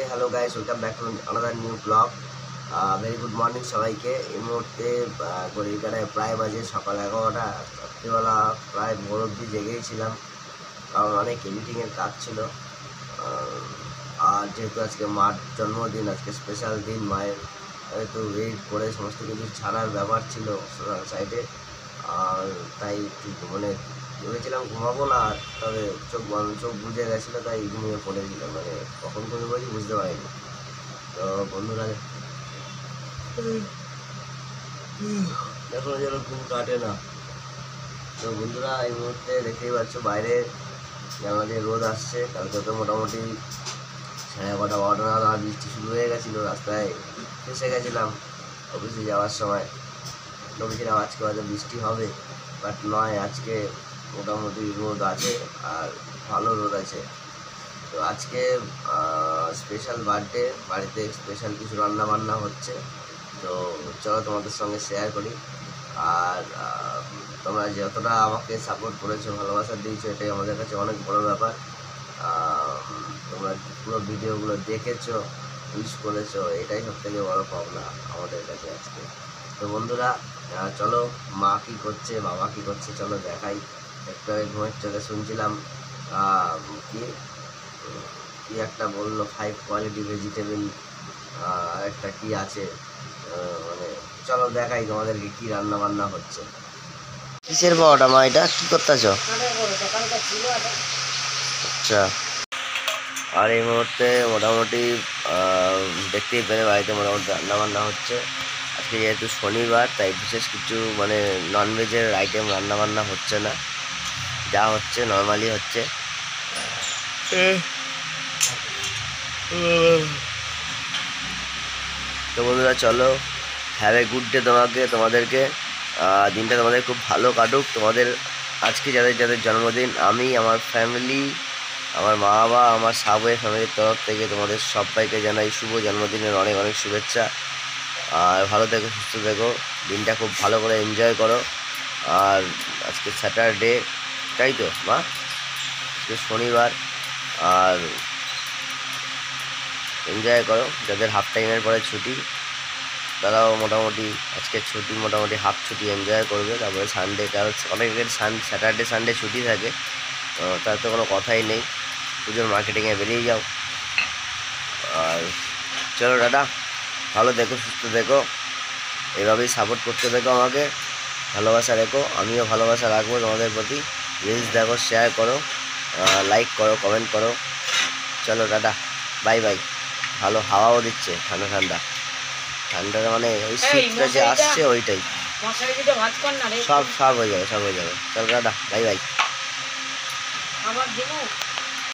Hello guys, welcome back to another new blog. Very good morning সবাইকে। এই মুহূর্তে ঘড়ির কাটায় প্রায় বাজে সকাল 11টা। রাত্রিবেলা প্রায় ভোর অবধি জেগেই ছিলাম, কারণ অনেক এডিটিংয়ের কাজ ছিল। আর যেহেতু আজকে মার জন্মদিন, আজকে স্পেশাল দিন মায়ের, একটু ওয়েট করে সমস্ত কিছু ছাড়ার ব্যাপার ছিল সোশ্যাল সাইটে। আর তাই মানে ভেবেছিলাম ঘুমাবো না, তবে চোখ বুঝে গেছিলো, তাই ঘুমিয়ে পড়েছিলাম। মানে কখন ঘুমিয়ে বুঝতে পারিনি। তো বন্ধুরা এখনো যেন ঘুম কাটে না। তো বন্ধুরা এই মুহূর্তে দেখতেই পাচ্ছ বাইরে জানলা দিয়ে রোদ আসছে। কালকে তো মোটামুটি 11:30-12টা নাগাদ বৃষ্টি শুরু হয়ে গেছিলো। রাস্তায় ফেসে গেছিলাম অফিসে যাওয়ার সময়। ভেবেছিলাম আজকে হয়তো বৃষ্টি হবে, বাট নয়, আজকে মোটামুটি রোদ আছে, আর ভালো রোদ আছে। তো আজকে স্পেশাল বার্থডে, বাড়িতে স্পেশাল কিছু রান্না বান্না হচ্ছে। তো চলো তোমাদের সঙ্গে শেয়ার করি। আর তোমরা যতটা আমাকে সাপোর্ট করেছো, ভালোবাসা দিয়েছো, এটাই আমাদের কাছে অনেক বড় ব্যাপার। তোমরা পুরো ভিডিওগুলো দেখেছো, উইশ করেছো, এটাই সব থেকে বড় পাওনা আমাদের কাছে আজকে। তো বন্ধুরা চলো, মা কী করছে, বাবা কী করছে, চলো দেখাই। একটু আগে ঘুমের চোখে শুনছিলাম কি কি একটা বললো, 5 কোয়ালিটি ভেজিটেবল, একটা কি আছে, মানে চলো দেখাই তোমাদেরকে কি রান্না বান্না হচ্ছে। কিসের বাবাটা মা, এটা কি করতেছ? আচ্ছা। আর এই মুহূর্তে মোটামুটি দেখতেই পেলে বাড়িতে মোটামুটি রান্না বান্না হচ্ছে। আজকে যেহেতু শনিবার, তাই বিশেষ কিছু মানে ননভেজের আইটেম রান্না বান্না হচ্ছে না, যা হচ্ছে নর্মালি হচ্ছে। তো বন্ধুরা চলো, হ্যাভ এ গুড ডে তোমাদেরকে। দিনটা তোমাদের খুব ভালো কাটুক। তোমাদের আজকে যাদের যাদের জন্মদিন, আমি, আমার ফ্যামিলি, আমার মা বাবা, আমার সাবওয়ে ফ্যামিলির তরফ থেকে তোমাদের সবাইকে জানাই শুভ জন্মদিনের অনেক অনেক শুভেচ্ছা। আর ভালো থেকো, সুস্থ থেকো, দিনটা খুব ভালো করে এনজয় করো। আর আজকে স্যাটারডে, তাই তো মা, আজকে শনিবার, আর এনজয় করো। যাদের হাফ টাইমের পরে ছুটি, তারাও মোটামুটি আজকে ছুটি, মোটামুটি হাফ ছুটি এনজয় করবে। তারপরে সানডে, কারণ অনেকের স্যাটারডে সানডে ছুটি থাকে, তার তো কোনো কথাই নেই। পুজোর মার্কেটিংয়ে বেরিয়ে যাও। আর চলো দাদা, ভালো দেখো, সুস্থ দেখো, এভাবেই সাপোর্ট করতে দেখো আমাকে, ভালোবাসা রেখো, আমিও ভালোবাসা রাখবো তোমাদের প্রতি। রিলস দেখো, শেয়ার করো, লাইক করো, কমেন্ট করো। চলো দাদা, বাই বাই। ভালো হাওয়াও দিচ্ছে, ঠান্ডা ঠান্ডা ঠান্ডাটা, মানে ওই শীতটা যে আসছে ওইটাই। সব হয়ে যাবে, সব হয়ে যাবে। চলো দাদা, বাই বাই।